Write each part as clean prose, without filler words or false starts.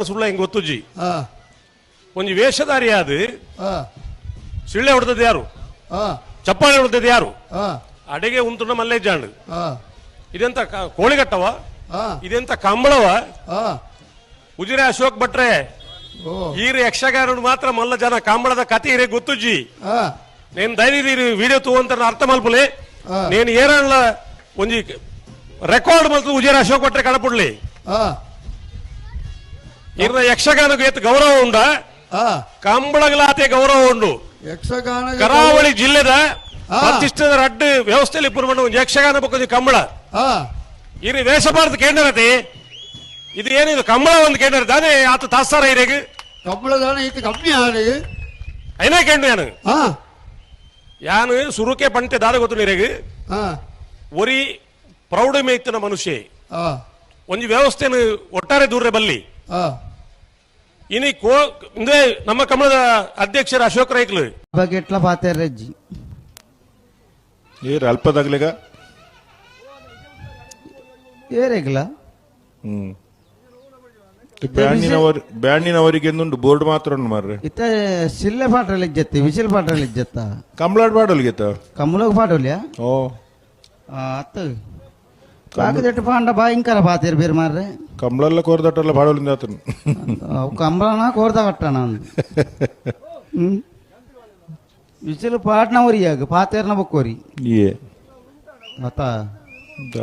ಸುಳ್ಳ ಹೆಂಗ್ ಗೊತ್ತುಜ್ಜಿ ಒಂಜಿ ವೇಷಧಾರಿ ಅದು ಸಿಳ್ಳೆ ಹೊಡೆದದ್ದು ಯಾರು, ಚಪ್ಪಾಳೆ ಹೊಡೆದದ್ದು ಯಾರು, ಅಡೆಗೆ ಉಂತುಂಡ ಮಲ್ಲೇಜಾಂಡ್ ಇದೆಂತ ಕೋಳಿಗಟ್ಟವ, ಇದೆಂತ ಕಂಬಳವ, ಉಜಿರೆ ಅಶೋಕ್ ಭಟ್ರೆ ಈರು ಯಕ್ಷಗಾನ ಮಾತ್ರ ಮಲ್ಲ ಜನ ಕಂಬಳದ ಕತೆ ಇರೇ ಗೊತ್ತುಜ್ಜಿ. నేను ధైర్య వీడియో తూవంత అర్థ మల్పులే నేను ఏరాళ్ళ ಒಂಜಿ ರೆಕಾರ್ಡ್ ಮಲ್ತು ಉಜಿರೆ ಅಶೋಕ್ ಭಟ್ರೆ ಕಡಪುಡ್ಲಿ ಇರ್ನ ಯಕ್ಷಗಾನಕ್ಕೆ ಏತ್ ಗೌರವ ಉಂಡ ಕಂಬಳಗಳಾತೆ ಗೌರವ ಉಂಡು. ಯಕ್ಷಗಾನ ಕರಾವಳಿ ಜಿಲ್ಲೆದ ಪ್ರತಿಷ್ಠಿತ ರಡ್ಡು ವ್ಯವಸ್ಥೆಯಲ್ಲಿ ಪುರ್ಮಂಡ ಒಂದು ಯಕ್ಷಗಾನ ಬಕ್ಕೊಂದು ಕಂಬಳ ಇರಿ ವೇಷಭಾರತ ಕೇಂದ್ರತೆ ಇದು ಏನಿದು ಕಂಬಳ ಒಂದು ಕೇಂದ್ರ ತಾನೇ ಆತ ತಾಸ್ತಾರ ಇರೇಗ ಕಂಬಳದಾನ ಇದು ಕಮ್ಮಿ ಆಡಿ అయినా ಕೇಂದ್ರ ಯಾನು ಸುರುಕೆ ಪಂಟೆ ದಾದ ಗೊತ್ತು ನೀರೇಗ ಒರಿ ಪ್ರೌಢಮೆ ಇತ್ತಿನ ಮನುಷ್ಯ ಒಂಜಿ ವ್ಯವಸ್ಥೆಯನ್ನು ಒಟ್ಟಾರೆ ದೂರ ಬಲ್ಲಿ ಇನಿ ಇಂದೇ ನಮ್ಮ ಕಮಲದ ಅಧ್ಯಕ್ಷರ ಅಶೋಕ್ ರೈಕ್ಲು ಬಗ್ಗೆ ಎಟ್లా ಪಾತೆರಜ್ಜಿ ಏರ್ ಅಲ್ಪದಾಗ್ಲಿಗ ಏರೆಗ್ಲ ಬ್ಯಾಂಡಿನವರಿಗೆ ಎಂದುಂಡು ಬೋರ್ಡ್ ಮಾತ್ರ ಉಂಡು ಮಾರ್ರೆ ಇತ್ತ ಸಿಲ್ಲೆ ಪಾಟ್ರಲ್ಲಿ ಇಜ್ಜತ್ತಿ ವಿಸಿಲ್ ಪಾಟ್ರಲ್ಲಿ ಇಜ್ಜತ್ತ ಕಂಬಳಾಡ್ ಪಾಡೋಲ್ಗೆತ್ತ ಕಮಲೋಗ ಪಾಡೋಲ್ಯಾ ಓ ಅತ್ತ ಕಾಗದೆಟ್ಟು ಪಾಂಡ ಭಯಂಕರ ಪಾತಿರ್ ಬೇರೆ ಮಾರ್ರೆ ಕಂಬಳೆಲ್ಲ ಕೋರ್ದಟ್ಟೆಲ್ಲ ಪಾಡೋಲಿಂದ ಆತನು ಕಂಬಳನ ಕೋರ್ದ ಕಟ್ಟಣ ವಿಸಿಲ್ ಪಾಟ್ನ ಒರಿಯಾಗ ಪಾತೇರ್ನ ಬಕ್ಕೋರಿ ಏ ಅತ್ತ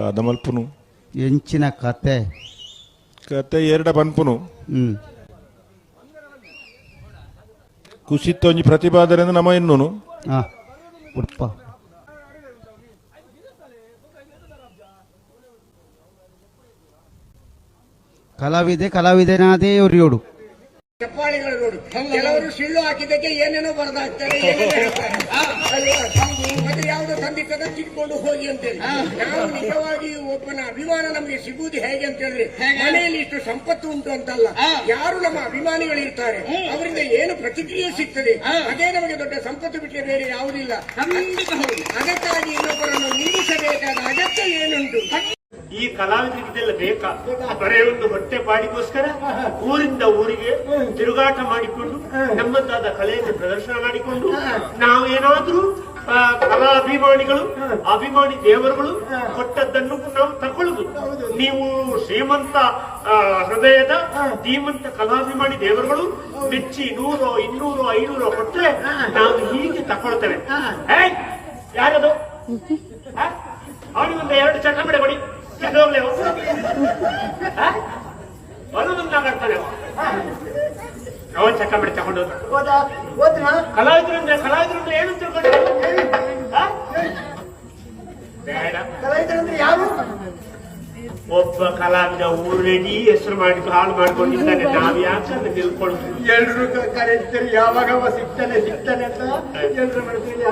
ಅದಮಲ್ಪುನು ಎಂಚಿನ ಕತೆ ಕತೆ ಎರಡ ಪನ್ಪುನು ಕುಸಿತ್ತ ಒಂಜಿ ಪ್ರತಿಪಾದನೆ ನಮ್ಮ ಇನ್ನೂನು ಉಡ್ಪ ಕಲಾವಿದನಾದೇ ಒರಿಯೋಡು ಚಪ್ಪಾಳಿಗಳು ನೋಡು. ಕೆಲವರು ಸಿಳ್ಳು ಹಾಕಿದ್ದಕ್ಕೆ ಏನೇನೋ ಬರೆದಾಗ್ತಾರೆ, ಏನೇನೋ ಹೇಳ್ತಾರೆ. ಮತ್ತೆ ಯಾವುದೋ ತಂದಿಟ್ಟದ ಕಿಟ್ಕೊಂಡು ಹೋಗಿ ಅಂತೇಳಿ. ನಾವು ನಿಜವಾಗಿ ಒಬ್ಬನ ಅಭಿಮಾನ ನಮಗೆ ಸಿಗುವುದು ಹೇಗೆ ಅಂತ ಹೇಳಿದ್ರೆ ಮನೆಯಲ್ಲಿ ಇಷ್ಟು ಸಂಪತ್ತು ಉಂಟು ಅಂತಲ್ಲ, ಯಾರು ನಮ್ಮ ಅಭಿಮಾನಿಗಳು ಇರ್ತಾರೆ ಅವರಿಂದ ಏನು ಪ್ರತಿಕ್ರಿಯೆ ಸಿಗ್ತದೆ ಅದೇ ನಮಗೆ ದೊಡ್ಡ ಸಂಪತ್ತು ಬಿಟ್ಟರೆ ಬೇರೆ ಯಾವುದಿಲ್ಲ. ಅದಕ್ಕಾಗಿ ಇನ್ನೊಬ್ಬರನ್ನು ನಿಲ್ಲಿಸಬೇಕಾದ ಅಗತ್ಯ ಏನುಂಟು? ಈ ಕಲಾವಿದರಿಗೆ ಇದೆಲ್ಲ ಬೇಕಾ? ಬರೇ ಒಂದು ಹೊಟ್ಟೆ ಪಾಡಿಗೋಸ್ಕರ ಊರಿಂದ ಊರಿಗೆ ತಿರುಗಾಟ ಮಾಡಿಕೊಂಡು ನಮ್ಮದಾದ ಕಲೆಯನ್ನು ಪ್ರದರ್ಶನ ಮಾಡಿಕೊಂಡು ನಾವೇನಾದ್ರೂ ಕಲಾಭಿಮಾನಿಗಳು ಅಭಿಮಾನಿ ದೇವರುಗಳು ಕೊಟ್ಟದ್ದನ್ನು ನಾವು ತಗೊಳ್ಳುದು. ನೀವು ಶ್ರೀಮಂತ ಹೃದಯದ ಧೀಮಂತ ಕಲಾಭಿಮಾನಿ ದೇವರುಗಳು ಮೆಚ್ಚಿ 100, 200, 500 ಕೊಟ್ರೆ ನಾವು ಹೀಗೆ ತಗೊಳ್ತೇವೆ. ಯಾರದು ಅವನಿಗೊಂದು 2 ಚಟಮಡೆ ಕೊಡಿ, ಅವನ್ ಚಕ್ಕ ಮಾಡಿ ತಗೊಂಡು ಕಲಾವಿದ್ರು ಅಂದ್ರೆ ಏನು ತಿಳ್ಕೊಂಡು ಬೇಡ. ಒಬ್ಬ ಕಲಾವಿದ ಊರಿಡೀ ಹೆಸರು ಮಾಡಿದ್ದು ಹಾಳು ಮಾಡ್ಕೊಂಡಿದ್ದಾನೆ. ನಾವ್ ಯಾಕೆ ನಿಲ್ಕೊಂಡು ಎಲ್ರು ಕರೀತಾರೆ, ಯಾವಾಗ ಸಿಗ್ತಾನೆ ಅಂತ ಎಲ್ರು ಮಾಡ್ತೀವಿ.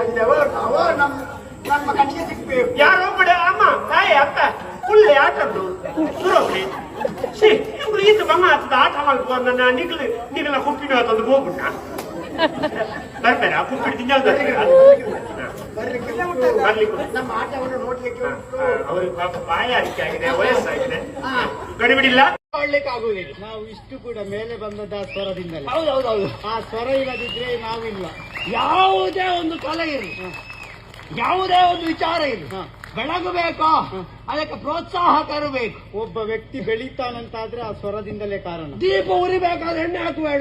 ನಮ್ಮ ಕಣ್ಣಿಗೆ ಸಿಗ್ಬೇಕು. ಯಾರೋ ಬಿಡ ಅಮ್ಮ ತಾಯಿ ಅತ್ತ ಒಳ್ಳೆ ಆಟದ್ದು ಸುರೋಗ್ಲಿ ಇವ್ರು ಇದು ಬಮ್ಮ ಆಗ್ತದ ಆಟ ಮಾಡ್ಕೊಂಡು ನಿಗಲ ಕುಪ್ಪಿನ ತಂದು ಹೋಗ್ಬಿಟ್ಟ ಬರ್ಬೇಡ ಕುಪ್ಪಿಟ್ಟು ತಿಂಜಾಲ್ ನಮ್ಮ ಆಟವನ್ನು ನೋಡ್ಲಿಕ್ಕೆ ಅವ್ರಿಗೆ ಪಾಪ ಬಾಯಾರಿಕೆ ಆಗಿದೆ, ವಯಸ್ಸಾಗಿದೆ, ಗಡಿಬಿಡಿಲ್ಲ. ಆಗುವುದಿಲ್ಲ. ನಾವು ಇಷ್ಟು ಕೂಡ ಮೇಲೆ ಬಂದದ ಸ್ವರದಿಂದಲೇ. ಹೌದೌದೌದು. ಆ ಸ್ವರ ಇಲ್ಲದಿದ್ರೆ ನಾವಿಲ್ಲ. ಯಾವುದೇ ಒಂದು ಕಲೆ ಇರಲಿ, ಯಾವುದೇ ಒಂದು ವಿಚಾರ ಇರಲಿ, ಬೆಳಗಬೇಕು, ಅದಕ್ಕೆ ಪ್ರೋತ್ಸಾಹ ತರಬೇಕು. ಒಬ್ಬ ವ್ಯಕ್ತಿ ಬೆಳೀತಾನಂತಾದ್ರೆ ಆ ಸ್ವರದಿಂದಲೇ ಕಾರಣ. ದೀಪ ಉರಿಬೇಕಾದ್ರೆ ಎಣ್ಣೆ ಹಾಕಬೇಡ,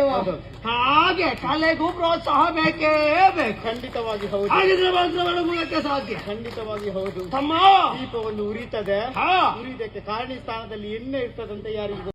ಹಾಗೆ ಕಲೆಗೂ ಪ್ರೋತ್ಸಾಹ ಬೇಕೇ ಬೇಕು. ಖಂಡಿತವಾಗಿ ಹೌದು. ಹಾಗಿದ್ರೆ ಮಾತ್ರ ಬೆಳಗುವುದಕ್ಕೆ ಸಾಧ್ಯ. ಖಂಡಿತವಾಗಿ ಹೌದು. ತಮ್ಮ ದೀಪವನ್ನು ಉರಿತದೆ, ಉರಿದಕ್ಕೆ ಕಾರಣಿ ಸ್ಥಾನದಲ್ಲಿ ಎಣ್ಣೆ ಇರ್ತದಂತೆ ಯಾರಿಗೂ